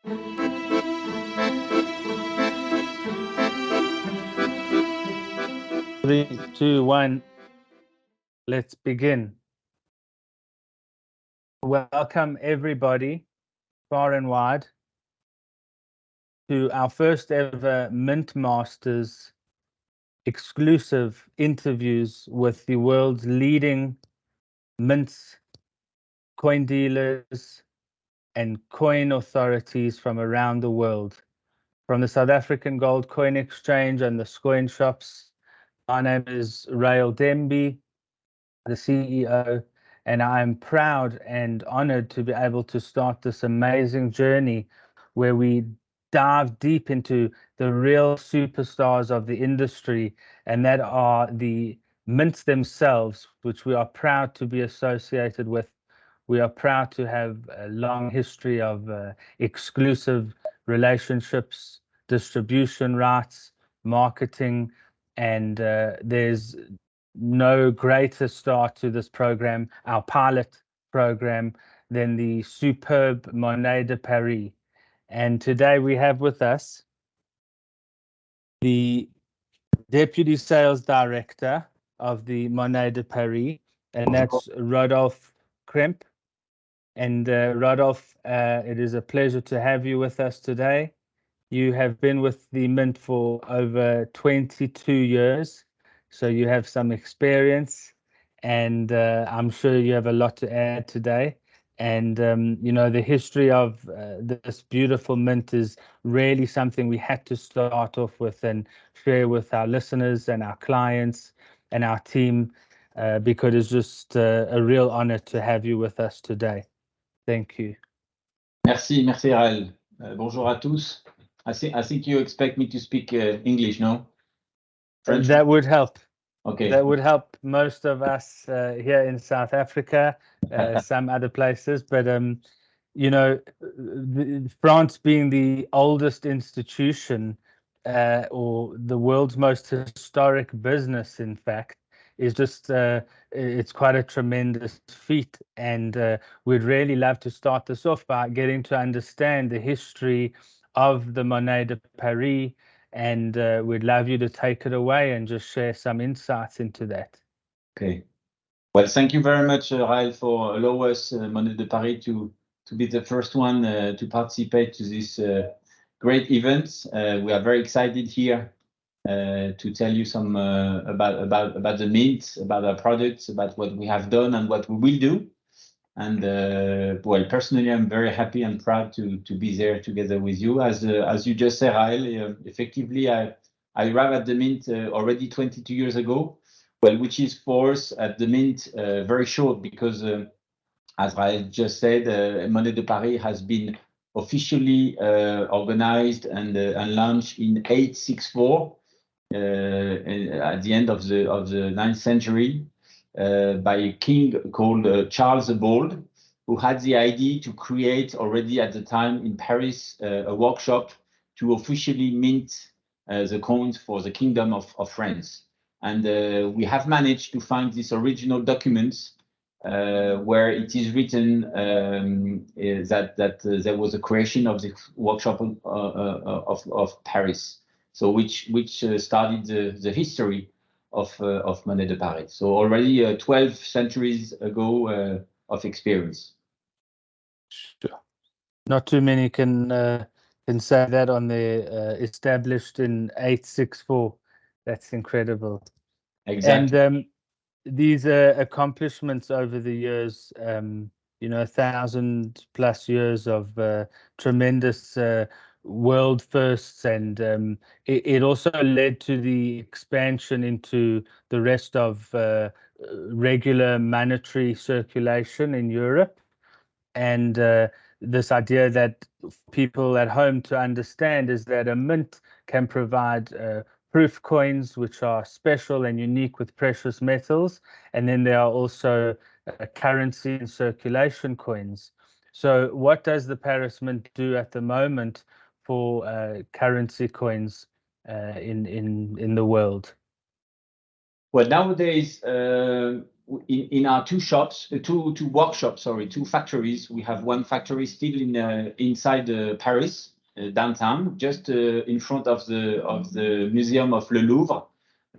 Three, two, one. Let's begin. Welcome everybody, far and wide, to our first ever Mint Masters exclusive interviews with the world's leading mints, coin dealers, and coin authorities from around the world. From the South African Gold Coin Exchange and the Scoin Shops, my name is Rael Demby, the CEO, and I'm proud and honored to be able to start this amazing journey where we dive deep into the real superstars of the industry, and that are the mints themselves, which we are proud to be associated with. We are proud to have a long history of exclusive relationships, distribution rights, marketing, and there's no greater start to this program, our pilot program, than the superb Monnaie de Paris. And today we have with us the Deputy Sales Director of the Monnaie de Paris, and that's Rodolphe Krempp. And Rodolphe, it is a pleasure to have you with us today. You have been with the Mint for over 22 years. So you have some experience, and I'm sure you have a lot to add today. And, you know, the history of this beautiful mint is really something we had to start off with and share with our listeners and our clients and our team, because it's just a real honor to have you with us today. Thank you. Merci Rael. Bonjour à tous. I think you expect me to speak English, no? French? That would help. Okay. That would help most of us here in South Africa, some other places. But, you know, France being the oldest institution or the world's most historic business, in fact, is just, it's quite a tremendous feat. And we'd really love to start this off by getting to understand the history of the Monnaie de Paris, and we'd love you to take it away and just share some insights into that. Okay. Well, thank you very much, Rael, for allowing us, Monnaie de Paris, to be the first one to participate to this great event. We are very excited here to tell you some about the mint, about our products, about what we have done and what we will do. And well, personally, I'm very happy and proud to be there together with you. As you just said, Rael, effectively, I arrived at the Mint already 22 years ago. Well, which is for us at the Mint very short, because as Rael just said, Monnaie de Paris has been officially organized and launched in 864 at the end of the 9th century. By a king called Charles the Bold, who had the idea to create already at the time in Paris a workshop to officially mint the coins for the Kingdom of France. And we have managed to find these original documents where it is written that there was a creation of the workshop of Paris, so which started the history of Monnaie de Paris. So already 12 centuries ago of experience. Sure. Not too many can say that on the established in 864. That's incredible. Exactly. And these accomplishments over the years, you know, 1,000+ years of tremendous world firsts, and it also led to the expansion into the rest of regular monetary circulation in Europe. And this idea that people at home to understand is that a mint can provide proof coins, which are special and unique with precious metals, and then there are also currency and circulation coins. So what does the Paris Mint do at the moment for currency coins in the world? Well, nowadays in our two factories. We have one factory still inside Paris, downtown, just in front of the Museum of Le Louvre,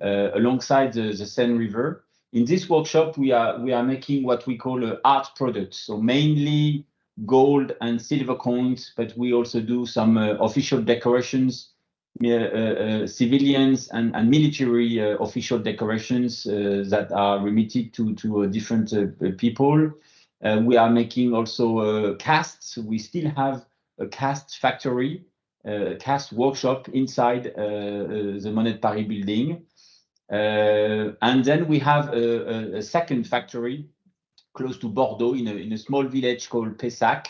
alongside the Seine River. In this workshop, we are making what we call art products, so mainly gold and silver coins, but we also do some official decorations, civilians and military official decorations that are remitted to different people. We are making also casts. We still have a cast factory, cast workshop inside the Monnaie de Paris building. And then we have a second factory close to Bordeaux in a small village called Pessac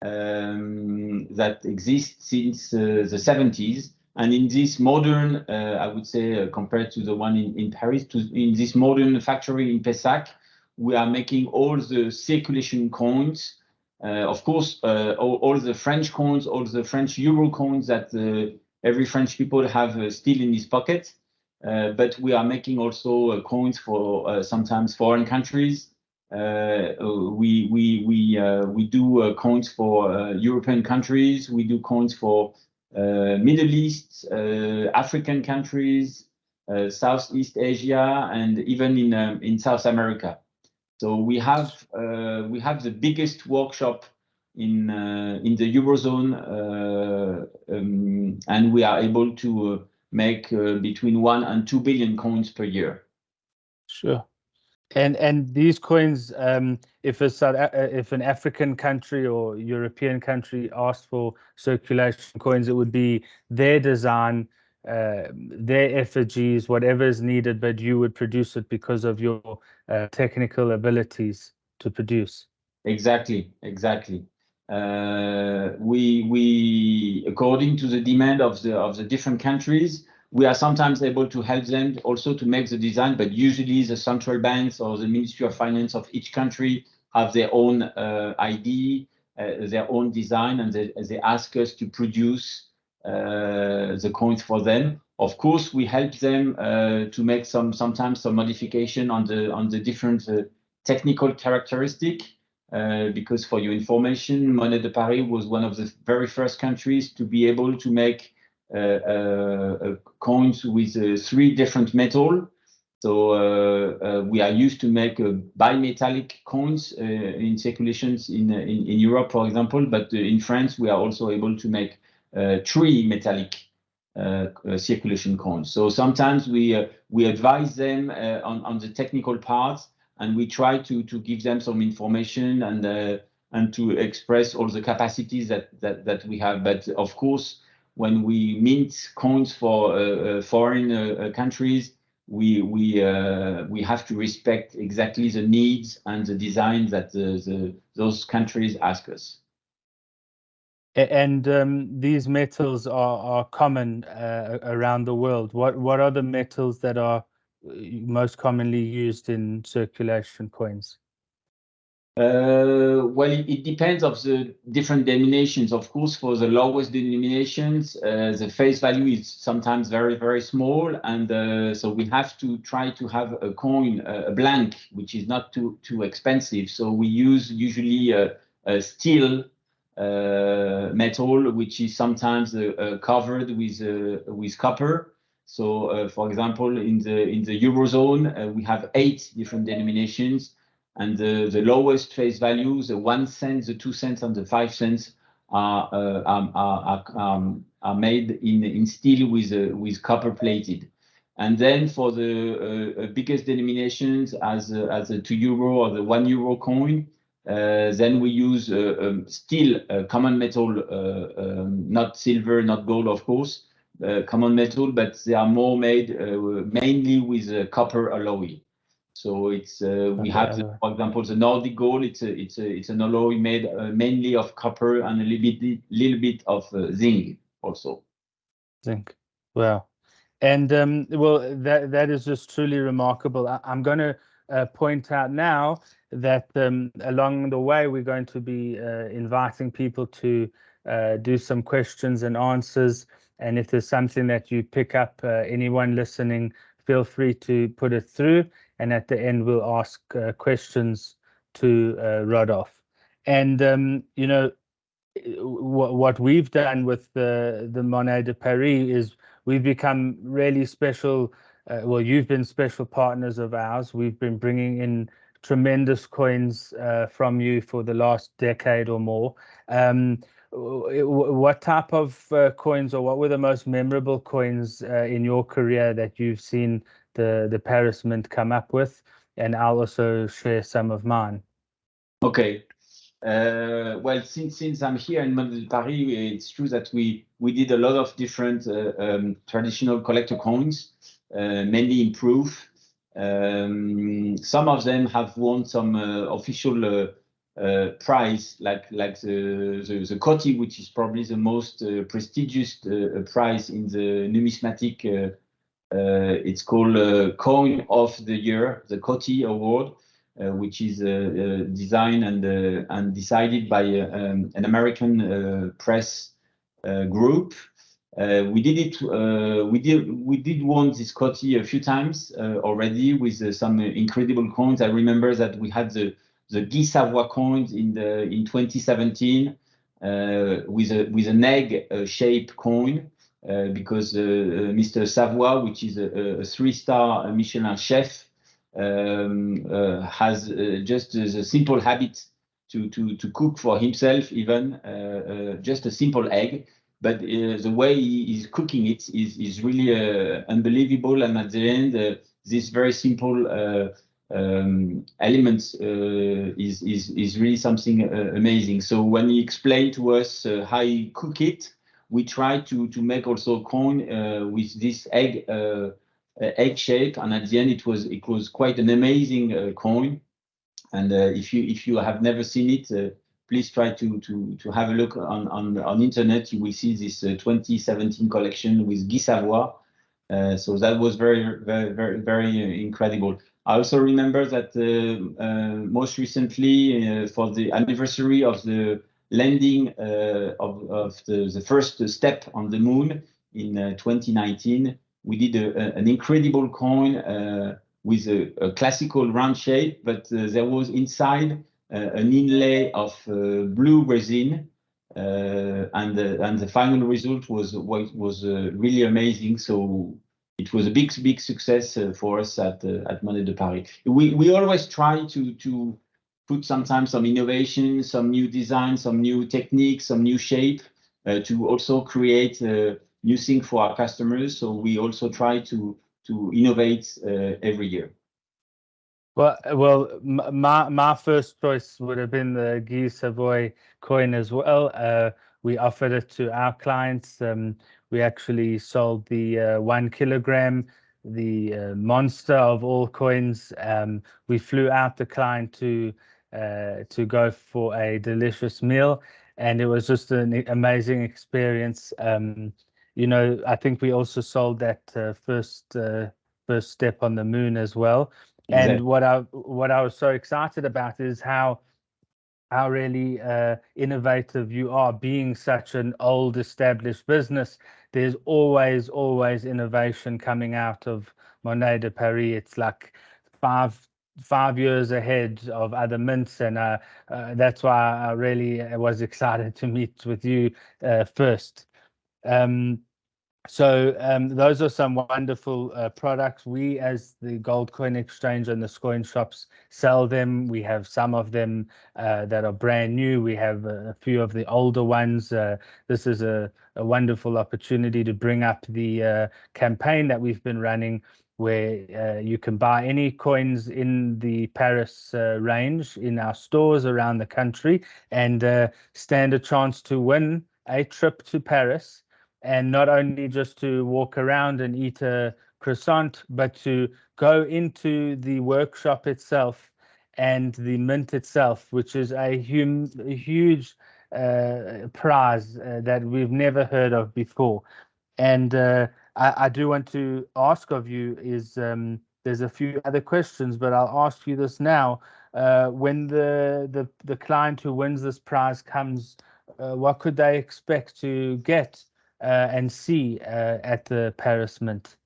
that exists since the 70s. And in this modern, I would say, compared to the one in Paris, in this modern factory in Pessac, we are making all the circulation coins. Of course, all the French coins, all the French euro coins that every French people have still in his pocket. But we are making also coins for sometimes foreign countries. We do coins for European countries. We do coins for Middle East, African countries, Southeast Asia, and even in South America. So we have the biggest workshop in the Eurozone, and we are able to make between 1 and 2 billion coins per year. Sure. And these coins, if an African country or European country asked for circulation coins, it would be their design, their effigies, whatever is needed, but you would produce it because of your technical abilities to produce. Exactly. We according to the demand of the different countries, we are sometimes able to help them also to make the design, but usually the central banks or the Ministry of Finance of each country have their own ID, their own design, and they ask us to produce the coins for them. Of course, we help them to make sometimes some modification on the different technical characteristic. Because for your information, Monnaie de Paris was one of the very first countries to be able to make coins with 3 different metal. So we are used to make bimetallic coins in circulations in Europe, for example, but in France we are also able to make 3 metallic circulation coins. So sometimes we advise them on the technical parts, and we try to give them some information and to express all the capacities that we have. But of course, when we mint coins for foreign countries, we have to respect exactly the needs and the design that those countries ask us. And these metals are common around the world. What are the metals that are most commonly used in circulation coins? Well, it depends of the different denominations. Of course, for the lowest denominations, the face value is sometimes very, very small. And so we have to try to have a coin, a blank, which is not too expensive. So we use usually a steel metal, which is sometimes covered with copper. So, for example, in the Eurozone, we have 8 different denominations, and the lowest face values, the 1 cent, the 2 cents, and the 5 cents are made in steel with copper plated. And then for the biggest denominations, as the €2 or the €1 coin, then we use still common metal, not silver, not gold, of course. Common metal, but they are more made mainly with copper alloy. So it's we have, for example, the Nordic gold. It's an alloy made mainly of copper and a little bit of zinc also. Zinc. Wow. And well, that is just truly remarkable. I'm going to point out now that along the way we're going to be inviting people to do some questions and answers. And if there's something that you pick up, anyone listening, feel free to put it through. and at the end we'll ask questions to Rodolphe. And you know, what we've done with the Monnaie de Paris is we've become really special. Well, you've been special partners of ours. We've been bringing in tremendous coins from you for the last decade or more. What type of coins, or what were the most memorable coins in your career that you've seen the Paris Mint come up with? And I'll also share some of mine. Okay. Well, since I'm here in Monnaie de Paris, it's true that we did a lot of different traditional collector coins, mainly in proof. Some of them have won some official prize, like the Coty, which is probably the most prestigious prize in the numismatic. It's called Coin of the Year, the Coty Award. Which is designed and decided by an American press group. We did won this Coty a few times already with some incredible coins. I remember that we had the Guy Savoy coins in 2017 with an egg shaped coin. Because Mr. Savoy, which is a 3-star Michelin chef, has just the simple habit to cook for himself, even just a simple egg. But the way he is cooking it is really unbelievable. And at the end, this very simple elements is really something amazing. So when he explained to us how he cook it, we tried to make also a coin with this egg shape, and at the end it was quite an amazing coin. And if you have never seen it, please try to have a look on internet. You will see this 2017 collection with Guy Savoy. So that was very incredible. I also remember that most recently, for the anniversary of the landing of the first step on the moon in 2019, we did an incredible coin with a classical round shape, but there was inside an inlay of blue resin, and the final result was really amazing. So it was a big success for us at Monnaie de Paris. We always try to put sometimes some innovation, some new design, some new techniques, some new shape to also create new things for our customers. So we also try to innovate every year. Well, my first choice would have been the Guy Savoy coin as well. We offered it to our clients. We actually sold the 1 kilogram, the monster of all coins. We flew out the client to go for a delicious meal, and it was just an amazing experience. You know, I think we also sold that first step on the moon as well. Exactly. And what I was so excited about is how really innovative you are, being such an old established business. There's always innovation coming out of Monnaie de Paris. It's like five years ahead of other mints, and that's why I really was excited to meet with you first. So those are some wonderful products. We, as the Gold Coin Exchange and the Scoin Shops, sell them. We have some of them that are brand new. We have a few of the older ones. This is a wonderful opportunity to bring up the campaign that we've been running, where you can buy any coins in the Paris range in our stores around the country and stand a chance to win a trip to Paris. And not only just to walk around and eat a croissant, but to go into the workshop itself and the mint itself, which is a huge prize that we've never heard of before. And I do want to ask of you is there's a few other questions, but I'll ask you this now. When the client who wins this prize comes, what could they expect to get and see at the Paris Mint?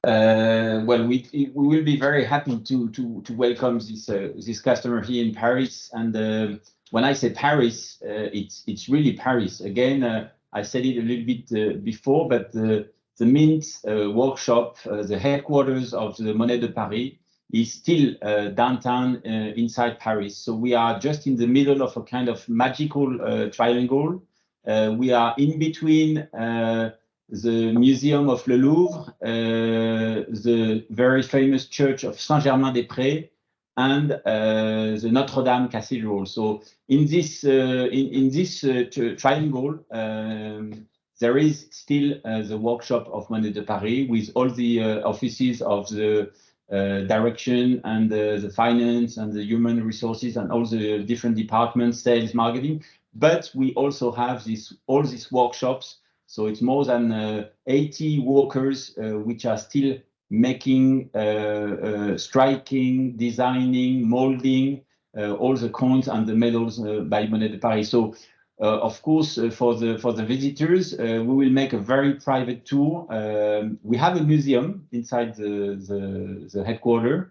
Well, we will be very happy to welcome this customer here in Paris. And when I say Paris, it's really Paris. Again, I said it a little bit before, but the Mint workshop, the headquarters of the Monnaie de Paris, is still downtown inside Paris. So we are just in the middle of a kind of magical triangle. We are in between the Museum of the Louvre, the very famous Church of Saint-Germain-des-Prés, and the Notre Dame Cathedral. So in this triangle, there is still the workshop of Monnaie de Paris with all the offices of the direction and the finance and the human resources and all the different departments, sales, marketing. But we also have all these workshops. So it's more than 80 workers which are still making, striking, designing, molding all the coins and the medals by Monnaie de Paris. So of course, for the visitors, we will make a very private tour. We have a museum inside the headquarters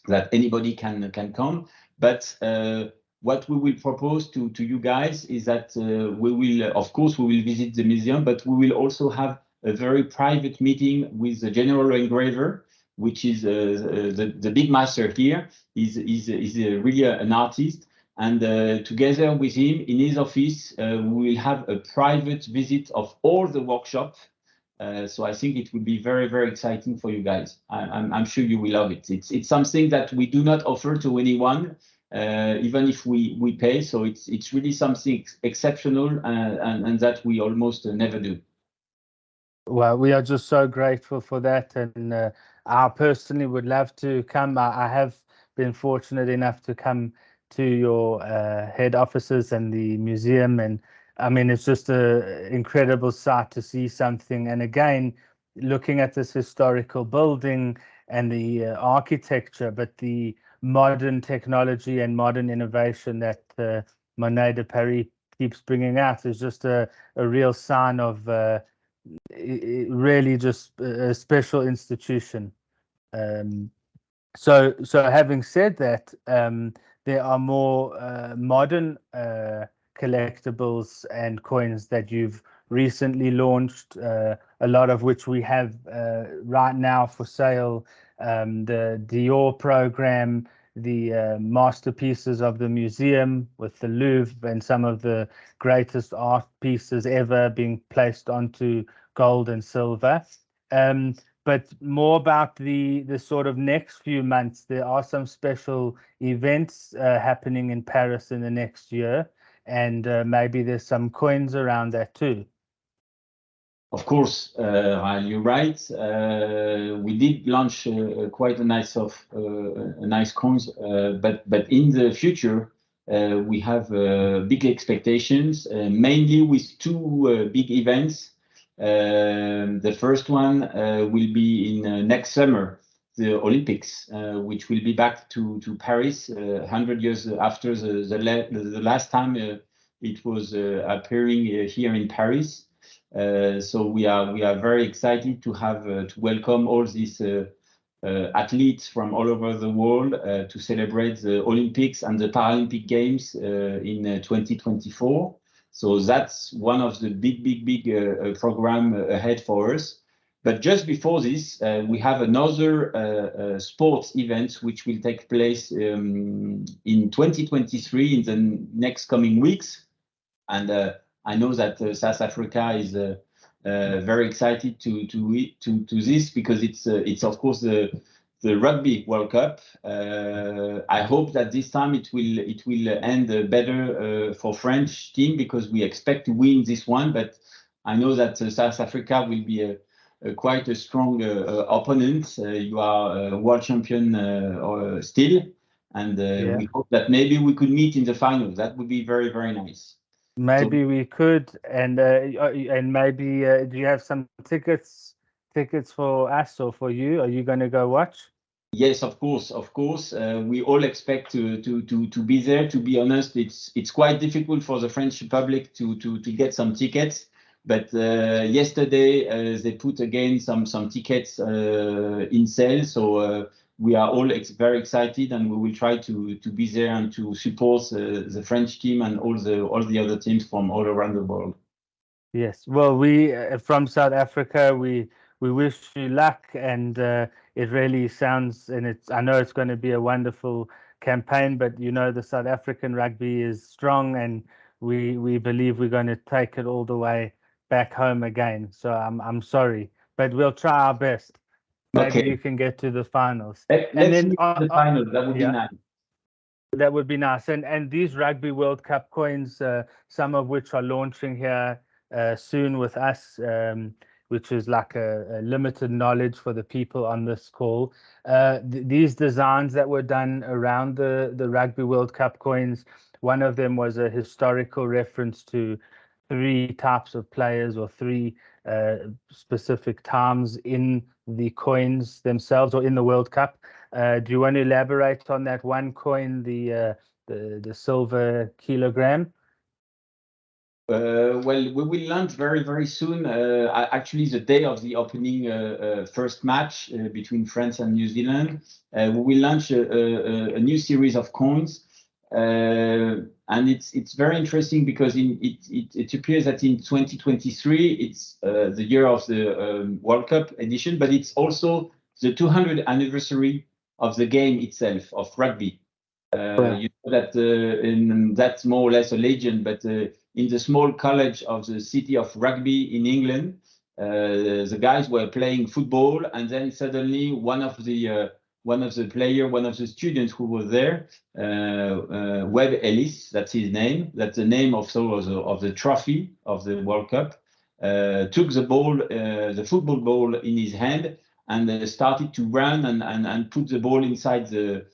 that anybody can come, but what we will propose to you guys is that we will, of course, we will visit the museum, but we will also have a very private meeting with the general engraver, which is the big master here. Is really an artist, and together with him in his office, we will have a private visit of all the workshops. So I think it will be very, very exciting for you guys. I'm sure you will love it. It's something that we do not offer to anyone, even if we pay. So it's really something exceptional and that we almost never do. Well, we are just so grateful for that, and I personally would love to come. I have been fortunate enough to come to your head offices and the museum, and I mean, it's just an incredible sight to see something. And again, looking at this historical building and the architecture, but the modern technology and modern innovation that Monnaie de Paris keeps bringing out is just a real sign of really just a special institution. So having said that, there are more modern collectibles and coins that you've recently launched, a lot of which we have right now for sale. The Dior program, the masterpieces of the museum with the Louvre, and some of the greatest art pieces ever being placed onto gold and silver. But more about the sort of next few months. There are some special events happening in Paris in the next year, and maybe there's some coins around that too. Of course, Rael, you're right. We did launch quite a nice coins, but in the future we have big expectations, mainly with two big events. The first one will be in next summer, the Olympics, which will be back to Paris 100 years after the last time it was appearing here in Paris. So we are very excited to have to welcome all these athletes from all over the world to celebrate the Olympics and the Paralympic Games in 2024. So that's one of the big program ahead for us. But just before this, we have another sports event which will take place in 2023 in the next coming weeks. And I know that South Africa is very excited to this because it's of course the Rugby World Cup. I hope that this time it will end better for French team because we expect to win this one. But I know that South Africa will be quite a strong opponent. You are a world champion still, and Yeah. we hope that maybe we could meet in the final. That would be very, very nice. Maybe we could, and maybe do you have some tickets for us or for you? Are you going to go watch? Yes, of course. We all expect to be there. To be honest, it's quite difficult for the French public to get some tickets. But yesterday they put again some tickets in sale, so we are all very excited, and we will try to be there and to support the French team and all the other teams from all around the world. Yes, well, we from South Africa, we wish you luck, and it really sounds, and I know it's going to be a wonderful campaign, but you know the South African rugby is strong, and we believe we're going to take it all the way back home again. So I'm sorry, but we'll try our best. Maybe Okay. you can get to the finals. Let's meet the final. That would be nice. That would be nice. And these Rugby World Cup coins, some of which are launching here soon with us, which is like a limited knowledge for the people on this call. These designs that were done around the Rugby World Cup coins, one of them was a historical reference to 3 types of players or 3 specific times in the coins themselves or in the World Cup. Do you want to elaborate on that one coin, the silver kilogram? Well, we will launch very soon. Actually, the day of the opening first match between France and New Zealand, we will launch a new series of coins, and it's very interesting because it appears that in 2023 it's the year of the World Cup edition, but it's also the 200th anniversary of the game itself of rugby. You know that that's more or less a legend, but in the small college of the city of Rugby in England, the guys were playing football, and then suddenly one of the students who was there, Webb Ellis, that's his name, that's the name of the trophy of the World Cup, took the ball, the football ball in his hand, and started to run and put the ball inside the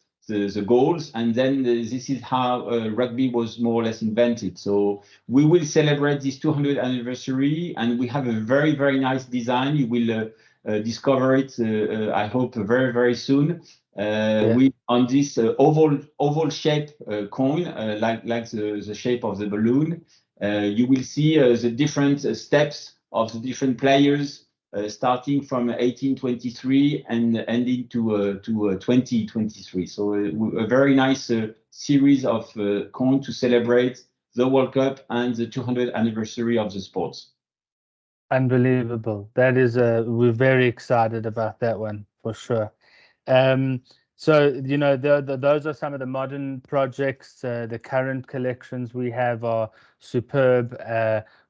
goals, and then this is how rugby was more or less invented. So we will celebrate this 200th anniversary, and we have a very nice design. You will discover it, I hope, very soon. We on this oval shape coin, like the shape of the balloon. You will see the different steps of the different players. Starting from 1823 and ending to 2023. So a very nice series of coins to celebrate the World Cup and the 200th anniversary of the sports. Unbelievable. That is, we're very excited about that one for sure. So, you know, those are some of the modern projects. The current collections we have are superb.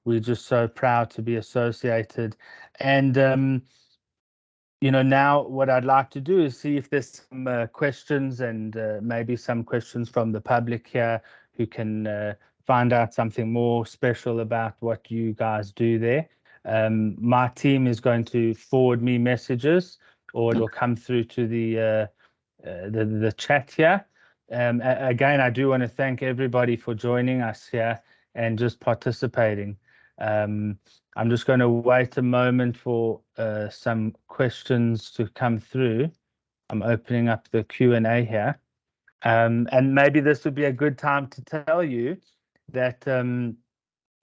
We're just so proud to be associated. And, you know, now what I'd like to do is see if there's some questions and maybe some questions from the public here who can find out something more special about what you guys do there. My team is going to forward me messages, or it'll come through to the chat here. Again, I do want to thank everybody for joining us here and just participating. I'm just going to wait a moment for some questions to come through. I'm opening up the Q&A here. And maybe this would be a good time to tell you that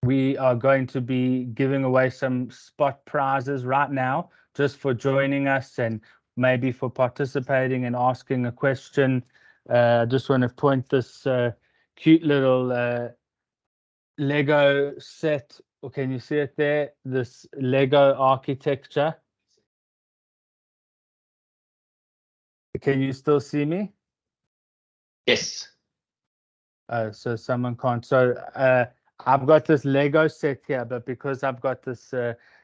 we are going to be giving away some spot prizes right now, just for joining us and maybe for participating and asking a question. Just want to point this cute little Lego set. Or can you see it there? This Lego architecture. Can you still see me? Yes. So someone can't. So I've got this Lego set here, but because I've got this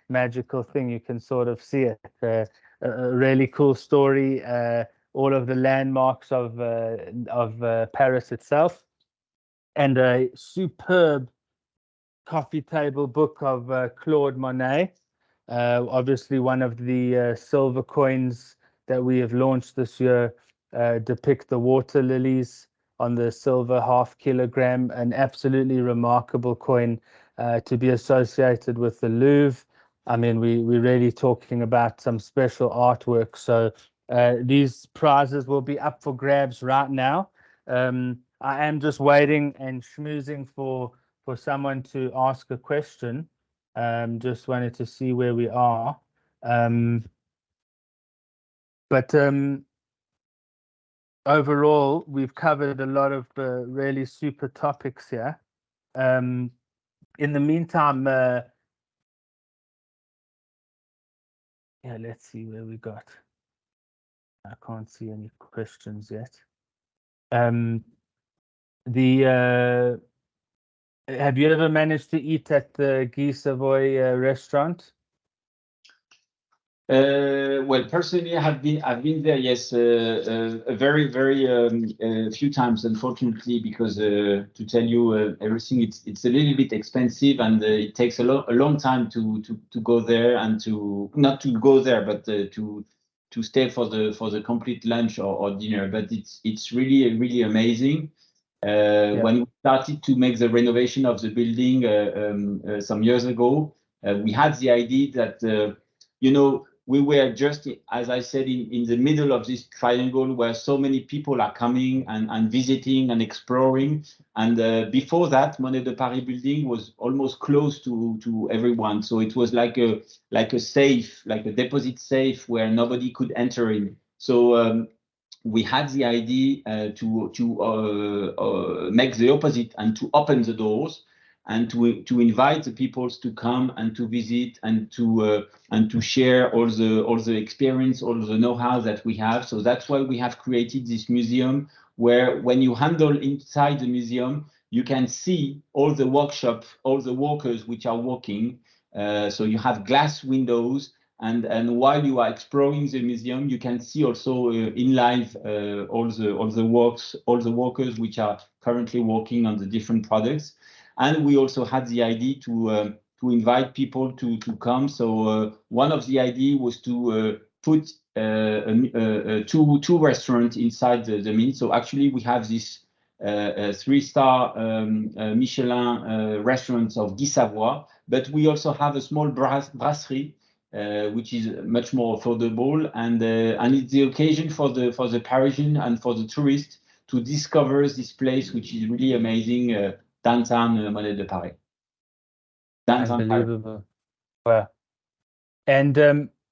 magical thing, you can sort of see it. A really cool story. All of the landmarks of Paris itself, and a superb coffee table book of Claude Monet. Obviously, one of the silver coins that we have launched this year depict the water lilies on the silver half kilogram, an absolutely remarkable coin to be associated with the Louvre. I mean, we're really talking about some special artwork. So these prizes will be up for grabs right now. I am just waiting and schmoozing for someone to ask a question. Just wanted to see where we are. But overall, we've covered a lot of really super topics here. In the meantime, yeah, let's see where we got. I can't see any questions yet. Have you ever managed to eat at the Guy Savoy restaurant? Well, personally, I've been there, yes, a very few times, unfortunately, because to tell you everything, it's a little bit expensive, and it takes a long time to go there, and to not to go there, but to stay for the complete lunch or dinner. But it's really amazing. Yeah. When we started to make the renovation of the building some years ago, we had the idea that you know, we were just, as I said, in the middle of this triangle where so many people are coming and visiting and exploring. And before that, Monnaie de Paris building was almost close to everyone. So it was like a safe, like a deposit safe where nobody could enter in. So we had the idea to make the opposite and to open the doors and to invite the people to come and to visit and to share all the experience, all the know-how that we have. So that's why we have created this museum, where when you handle inside the museum, you can see all the workshop, all the workers which are working. So you have glass windows, and while you are exploring the museum, you can see also in live all the workers which are currently working on the different products. And we also had the idea to invite people to come. So one of the ideas was to put two restaurants inside the Mine. So actually we have this 3-star Michelin restaurants of Guy Savoy, but we also have a small brasserie, which is much more affordable, and it's the occasion for the Parisian and for the tourists to discover this place, which is really amazing, downtown Monnaie de Paris. Unbelievable. Wow. And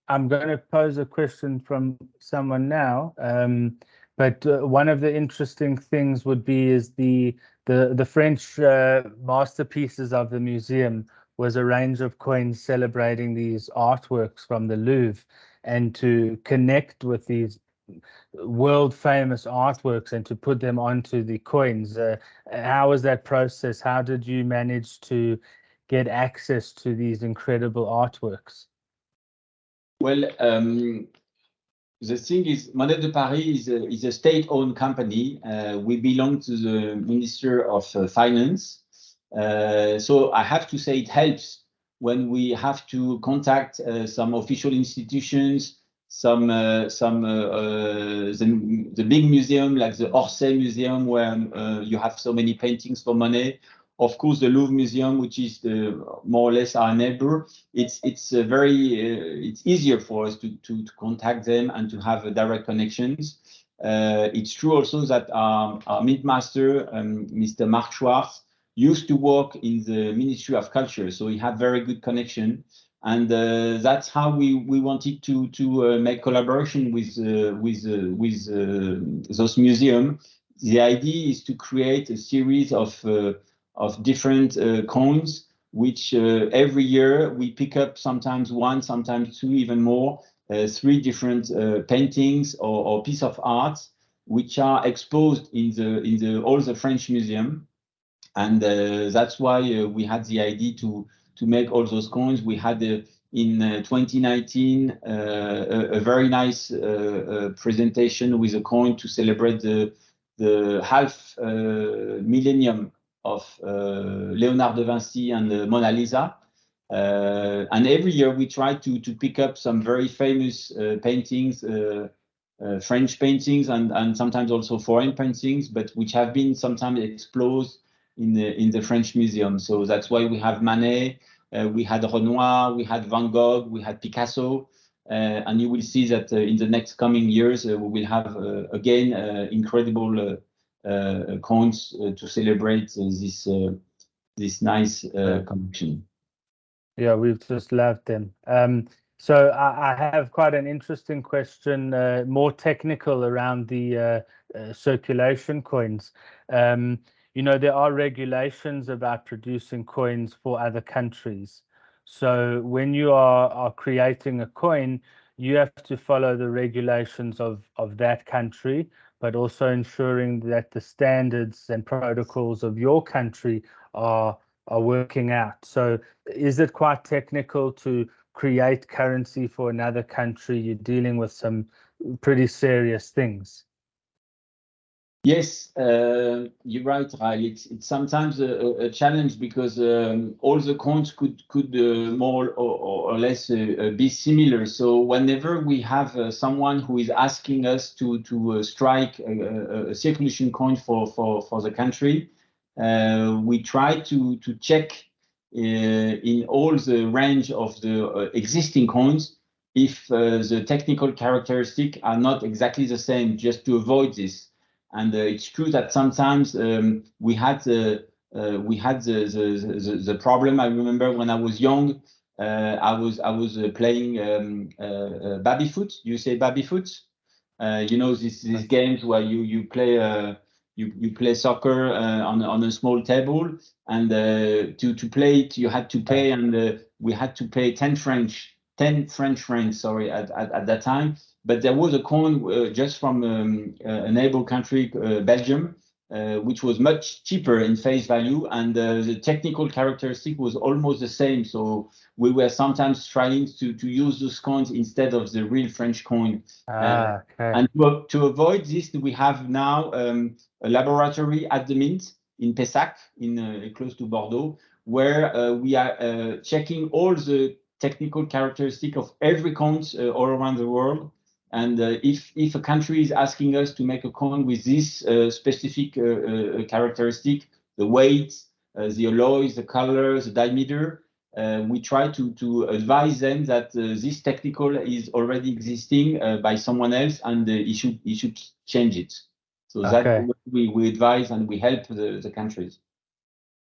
I'm going to pose a question from someone now. But one of the interesting things would be is the French masterpieces of the museum was a range of coins celebrating these artworks from the Louvre, and to connect with these world famous artworks and to put them onto the coins. How was that process? How did you manage to get access to these incredible artworks? Well, the thing is, Monnaie de Paris is a state-owned company. We belong to the Minister of Finance. So I have to say it helps when we have to contact some official institutions, the big museum like the Orsay Museum, where you have so many paintings for Monet. Of course, the Louvre Museum, which is more or less our neighbor. It's easier for us to contact them and to have direct connections. It's true also that our mint master, Mr. Marc Schwartz, used to work in the Ministry of Culture, so he had very good connection, and that's how we wanted to make collaboration with those museums. The idea is to create a series of different coins, which every year we pick up, sometimes one, sometimes two, even more, 3 different paintings or piece of art, which are exposed in all the French museum. And that's why we had the idea to make all those coins. We had in 2019 a very nice presentation with a coin to celebrate the half millennium of Léonard de Vinci and the Mona Lisa. And every year we try to pick up some very famous paintings, French paintings, and sometimes also foreign paintings, but which have been sometimes exposed in the French museum. So that's why we have Manet, we had Renoir, we had Van Gogh, we had Picasso, and you will see that in the next coming years we will have again incredible coins to celebrate this nice collection. Yeah, we've just loved them. So I have quite an interesting question, more technical around the circulation coins. Um, there are regulations about producing coins for other countries. So when you are creating a coin, you have to follow the regulations of that country, but also ensuring that the standards and protocols of your country are working out. So is it quite technical to create currency for another country? You're dealing with some pretty serious things. Yes, you're right, Rael. It's sometimes a challenge because all the coins could more or less be similar. So whenever we have someone who is asking us to strike a circulation coin for the country, we try to check in all the range of the existing coins if the technical characteristics are not exactly the same, just to avoid this. And it's true that sometimes we had the problem. I remember when I was young, I was playing baby-foot. You say baby-foot? These games where you play you play soccer on a small table, and to play it you had to pay, and we had to pay 10 French francs, sorry, at that time. But there was a coin just from a neighbor country, Belgium, which was much cheaper in face value, and the technical characteristic was almost the same. So we were sometimes trying to use those coins instead of the real French coin. Okay. And to avoid this, we have now a laboratory at the Mint in Pessac, close to Bordeaux, where we are checking all the technical characteristic of every coin all around the world. And if a country is asking us to make a coin with this specific characteristic, the weight, the alloys, the colors, the diameter, we try to advise them that this technical is already existing by someone else, and he should change it. So that's Okay. what we advise, and we help the countries.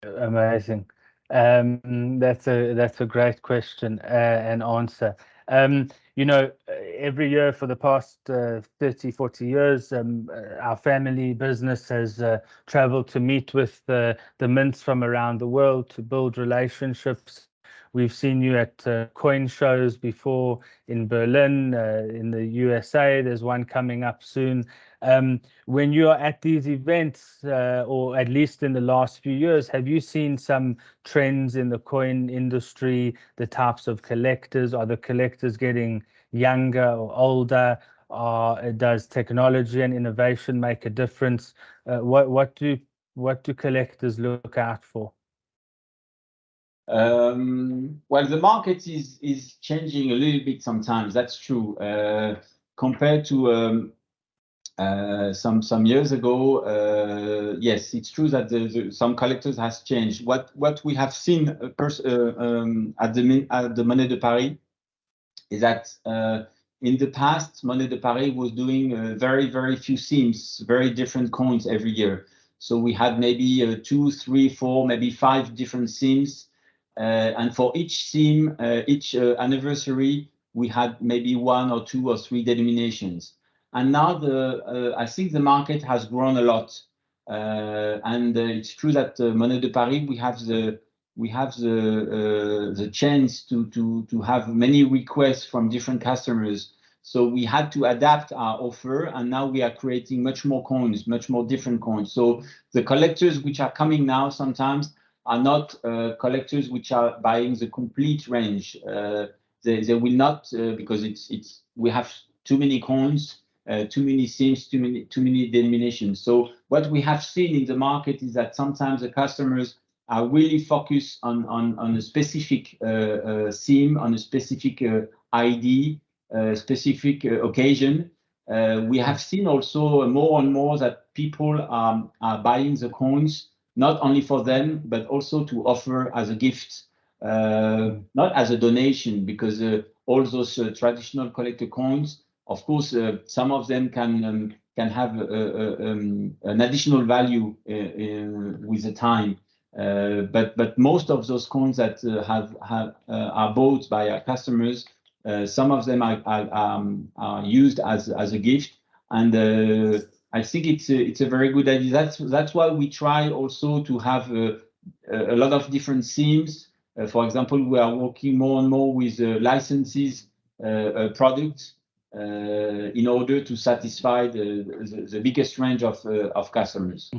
Amazing. That's a great question and answer. Every year for the past 30, 40 years, our family business has traveled to meet with the mints from around the world to build relationships. We've seen you at coin shows before in Berlin, in the USA. There's one coming up soon. When you are at these events, or at least in the last few years, have you seen some trends in the coin industry, the types of collectors? Are the collectors getting younger or older? Does technology and innovation make a difference? What do collectors look out for? Well, the market is changing a little bit sometimes. That's true. Compared to some years ago, yes, it's true that some collectors has changed. What we have seen at the Monnaie de Paris is that in the past, Monnaie de Paris was doing very few themes, very different coins every year. So we had maybe 2, 3, 4, maybe 5 different themes. And for each theme, each anniversary, we had maybe 1 or 2 or 3 denominations. And now I think the market has grown a lot. And it's true that Monnaie de Paris, we have the chance to have many requests from different customers. So we had to adapt our offer, and now we are creating much more coins, much more different coins. So the collectors which are coming now sometimes are not collectors which are buying the complete range. They will not, because we have too many coins, too many themes, too many denominations. So what we have seen in the market is that sometimes the customers are really focused on a specific theme, on a specific ID, specific occasion. We have seen also more and more that people are buying the coins not only for them, but also to offer as a gift, not as a donation, because all those traditional collector coins, of course, some of them can have an additional value with the time. But most of those coins that are bought by our customers, some of them are used as a gift, and I think it's a very good idea. That's why we try also to have a lot of different themes. For example, we are working more and more with licenses products in order to satisfy the biggest range of customers.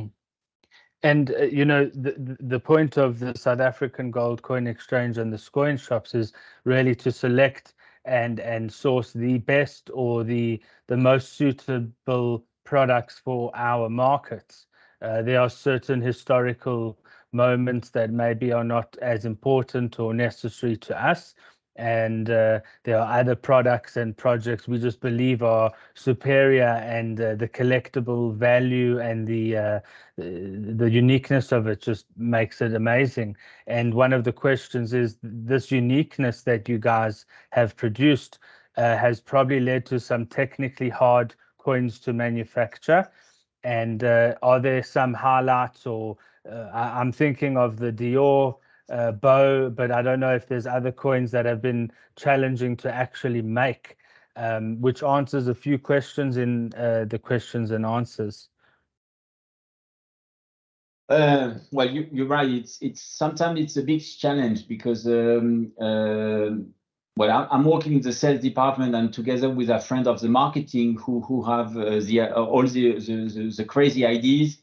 And you know, the point of the South African Gold Coin Exchange and the Scoin Shops is really to select and source the best or the most suitable products for our markets. There are certain historical moments that maybe are not as important or necessary to us, and there are other products and projects we just believe are superior, and the collectible value and the uniqueness of it just makes it amazing. And one of the questions is, this uniqueness that you guys have produced has probably led to some technically hard coins to manufacture. And are there some highlights, or I'm thinking of the Dior bow, but I don't know if there's other coins that have been challenging to actually make, which answers a few questions in the questions and answers. Well, you're right. It's sometimes it's a big challenge because well, I'm working in the sales department, and together with a friend of the marketing who have all the crazy ideas.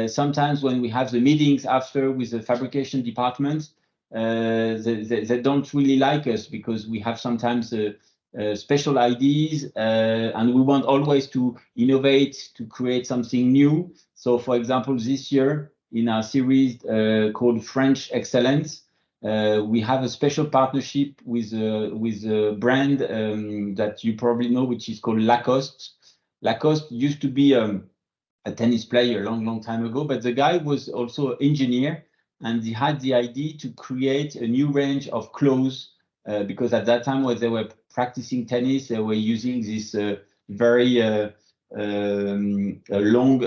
Sometimes when we have the meetings after with the fabrication department, they don't really like us because we have sometimes special ideas, and we want always to innovate, to create something new. So, for example, this year in our series called French Excellence, we have a special partnership with a brand that you probably know, which is called Lacoste. Lacoste used to be a tennis player a long time ago, but the guy was also an engineer, and he had the idea to create a new range of clothes because at that time when they were practicing tennis, they were using this very long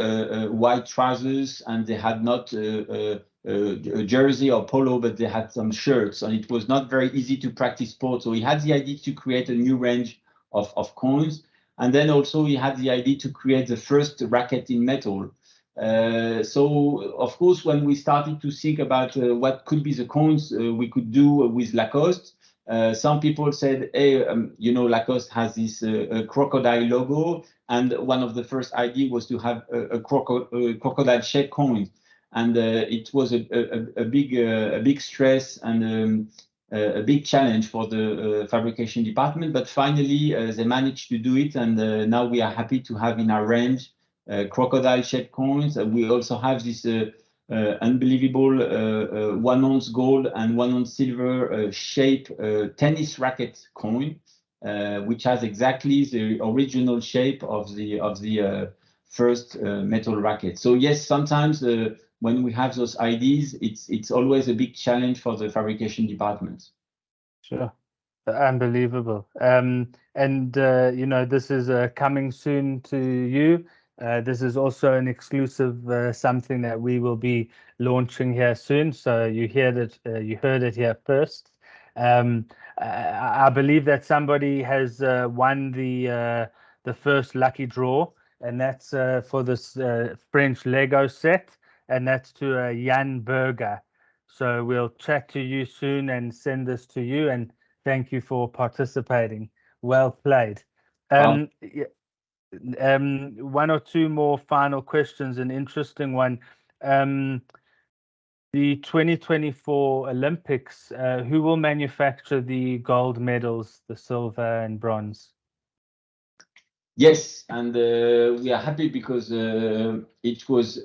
white trousers, and they had not a jersey or polo, but they had some shirts, and it was not very easy to practice sport. So he had the idea to create a new range of coins. And then also he had the idea to create the first racket in metal. So of course, when we started to think about what could be the coins we could do with Lacoste, some people said, hey, you know, Lacoste has this crocodile logo, and one of the first ideas was to have a crocodile-shaped coin. And it was a big stress and a big challenge for the fabrication department, but finally they managed to do it, and now we are happy to have in our range crocodile-shaped coins. We also have this unbelievable 1 ounce gold and 1 ounce silver shape tennis racket coin, which has exactly the original shape of the first metal racket. So yes, sometimes when we have those ideas, it's always a big challenge for the fabrication department. Sure. Unbelievable. And you know, this is coming soon to you. This is also an exclusive something that we will be launching here soon. So you heard it here first. I believe that somebody has won the first lucky draw, and that's for this French Lego set, and that's to Jan Berger. So we'll chat to you soon and send this to you, and thank you for participating. Well played. One or two more final questions. An interesting one. The 2024 Olympics, who will manufacture the gold medals, the silver and bronze? Yes, and we are happy because it was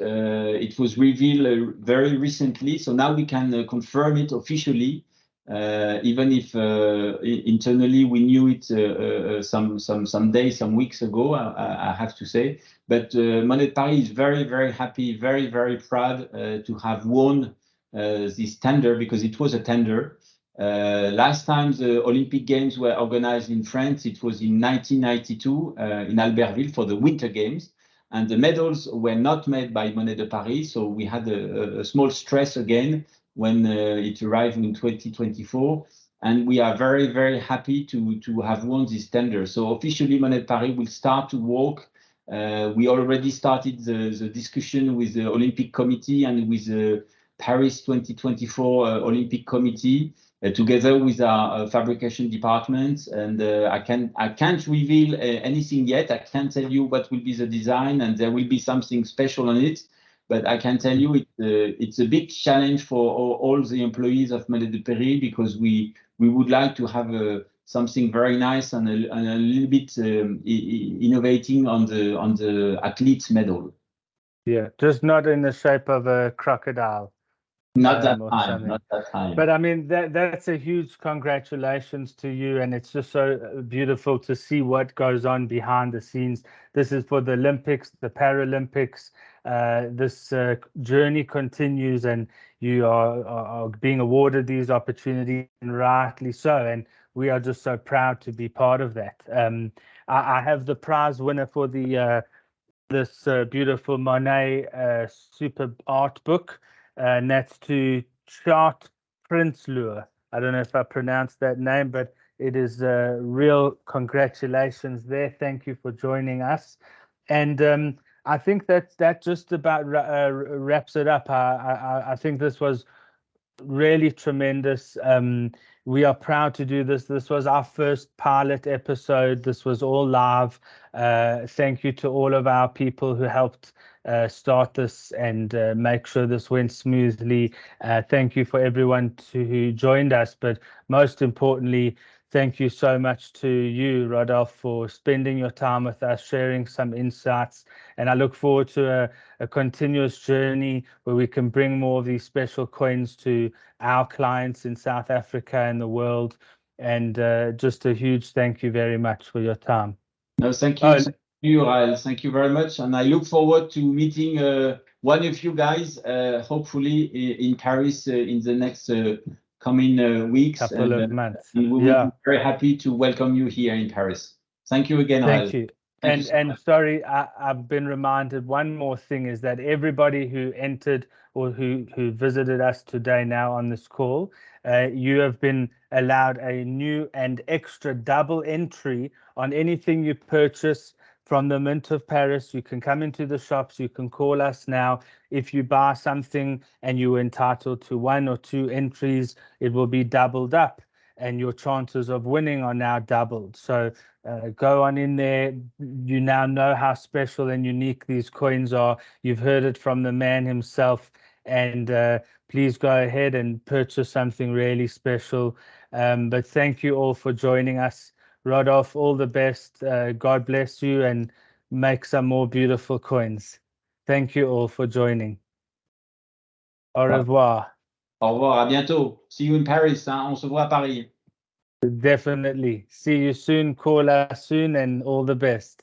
revealed very recently. So now we can confirm it officially, even if internally we knew it some days, some weeks ago. I have to say, but Monnaie Paris is very happy, very proud to have won this tender, because it was a tender. Last time the Olympic Games were organized in France, it was in 1992 in Albertville for the Winter Games. and the medals were not made by Monnaie de Paris. So we had a small stress again when it arrived in 2024. And we are very, very happy to have won this tender. So officially, Monnaie de Paris will start to work. We already started the discussion with the Olympic Committee and with the Paris 2024 Olympic Committee, together with our fabrication department. And I can't reveal anything yet. I can't tell you what will be the design, and there will be something special on it. But I can tell you it's a big challenge for all the employees of Monnaie de Paris, because we would like to have something very nice and a little bit innovating on the athlete's medal. Yeah, just not in the shape of a crocodile. Not that Or time, something. not that time. But I mean, that's a huge congratulations to you, and it's just so beautiful to see what goes on behind the scenes. This is for the Olympics, the Paralympics. This journey continues, and you are being awarded these opportunities, and rightly so. And we are just so proud to be part of that. I have the prize winner for the this beautiful Monnaie super art book, and that's to Chart Prinsloo. I don't know if I pronounced that name, but it is real congratulations there. Thank you for joining us. And I think that just about wraps it up. I think this was really tremendous. We are proud to do this. This was our first pilot episode. This was all live. Thank you to all of our people who helped start this and make sure this went smoothly. Thank you for everyone who joined us, but most importantly, thank you so much to you, Rodolphe, for spending your time with us, sharing some insights. And I look forward to a continuous journey where we can bring more of these special coins to our clients in South Africa and the world. And just a huge thank you very much for your time. No, thank you. Thank you, Rael. Thank you very much. And I look forward to meeting one of you guys, hopefully in Paris in the next coming weeks. Couple of months. And we will be very happy to welcome you here in Paris. Thank you again, Rael. Thank you. And sorry, I've been reminded one more thing is that everybody who entered or who visited us today now on this call, you have been allowed a new and extra double entry on anything you purchase from the Mint of Paris. You can come into the shops, you can call us now. If you buy something and you're entitled to 1 or 2 entries, it will be doubled up, and your chances of winning are now doubled. So go on in there. You now know how special and unique these coins are. You've heard it from the man himself, and please go ahead and purchase something really special. But thank you all for joining us. Rodolphe, all the best. God bless you, and make some more beautiful coins. Thank you all for joining. Au revoir. Au revoir, à bientôt. See you in Paris, hein? On se voit à Paris. Definitely. See you soon. Call us soon, and all the best.